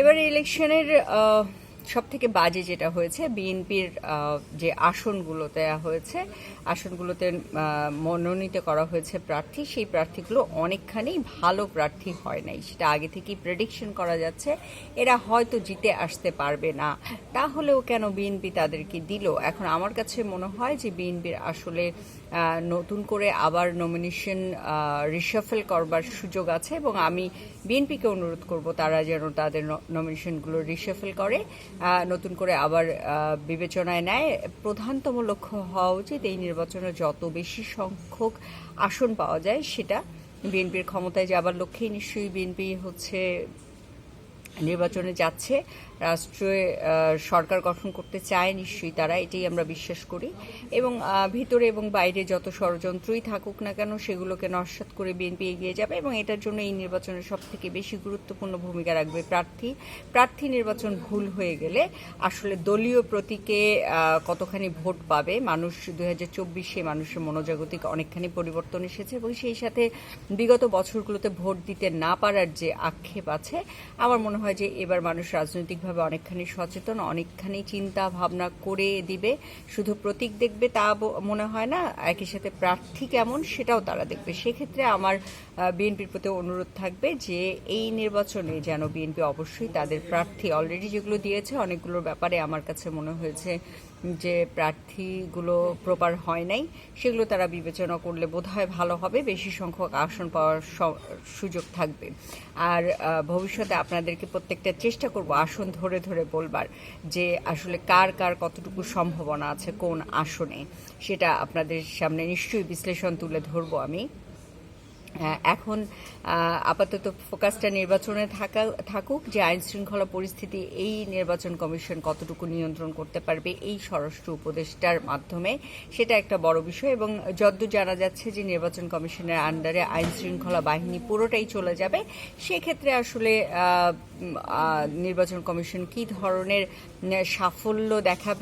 এবার ইলেকশনের সব থেকে বাজে যেটা হয়েছে বিএনপির যে আসনগুলো দেওয়া হয়েছে, আসনগুলোতে মনোনীত করা হয়েছে প্রার্থী, সেই প্রার্থীগুলো অনেকখানি ভালো প্রার্থী হয় নাই। সেটা আগে থেকেই প্রেডিকশন করা যাচ্ছে এরা হয়তো জিতে আসতে পারবে না। তাহলেও কেন বিএনপি তাদেরকে দিল? এখন আমার কাছে মনে হয় যে বিএনপির আসলে নতুন করে আবার নমিনেশন রিশাফেল করবার সুযোগ আছে, এবং আমি বিএনপিকে অনুরোধ করব তারা যেন তাদের নমিনেশনগুলো রিশাফেল করে, নতুন করে আবার বিবেচনায় নেয়। প্রধানতম লক্ষ্য হওয়া উচিত এই নির্বাচনে যত বেশি সংখ্যক আসন পাওয়া যায় সেটা বিএনপির ক্ষমতায় যাবার লক্ষ্যেই নিশ্চয়ই বিএনপি নির্বাচনে যাচ্ছে। রাষ্ট্রে সরকার গঠন করতে চায় নিশ্চয়ই তারা, এটাই আমরা বিশ্বাস করি। এবং ভিতরে এবং বাইরে যত ষড়যন্ত্রই থাকুক না কেন সেগুলোকে নস্যাৎ করে বিএনপি এগিয়ে যাবে, এবং এটার জন্য এই নির্বাচনে সব থেকে বেশি গুরুত্বপূর্ণ ভূমিকা রাখবে প্রার্থী নির্বাচন ভুল হয়ে গেলে আসলে দলীয় প্রতীকে কতখানি ভোট পাবে মানুষ। 2024-এ মানুষের মনোজাগতিক অনেকখানি পরিবর্তন এসেছে, এবং সেই সাথে বিগত বছরগুলোতে ভোট দিতে না পারার যে আক্ষেপ আছে, আমার মনে হয় যে এবার মানুষ রাজনৈতিকভাবে অনেকখানি সচেতন, অনেকখানি চিন্তা ভাবনা করে দিবে। শুধু প্রতীক দেখবে তা মনে হয় না, একই সাথে প্রার্থী কেমন সেটাও তারা দেখবে। সেক্ষেত্রে আমার বিএনপির প্রতি অনুরোধ থাকবে যে এই নির্বাচনে যেন বিএনপি অবশ্যই তাদের প্রার্থী অলরেডি যেগুলো দিয়েছে অনেকগুলোর ব্যাপারে আমার কাছে মনে হয়েছে যে প্রার্থীগুলো প্রপার হয় নাই, সেগুলো তারা বিবেচনা করলে বোধহয় ভালো হবে, বেশি সংখ্যক আসন পাওয়ার সুযোগ থাকবে। আর ভবিষ্যতে আপনাদেরকে প্রত্যেকটা চেষ্টা করব আসন ধরে ধরে বলবার যে আসলে কার কার কতটুকু সম্ভাবনা আছে কোন আসনে, সেটা আপনাদের সামনে নিশ্চয়ই বিশ্লেষণ তুলে ধরবো আমি। এখন আপাতত ফোকাসটা নির্বাচনে থাকুক, যে আইন শৃঙ্খলা পরিস্থিতি এই নির্বাচন কমিশন কতটুকু নিয়ন্ত্রণ করতে পারবে এই স্বরাষ্ট্র উপদেষ্টার মাধ্যমে, সেটা একটা বড় বিষয়। এবং যদ্দূর জানা যাচ্ছে যে নির্বাচন কমিশনের আন্ডারে আইন শৃঙ্খলা বাহিনী পুরোটাই চলে যাবে। সেক্ষেত্রে আসলে নির্বাচন কমিশন কী ধরনের সাফল্য দেখাবে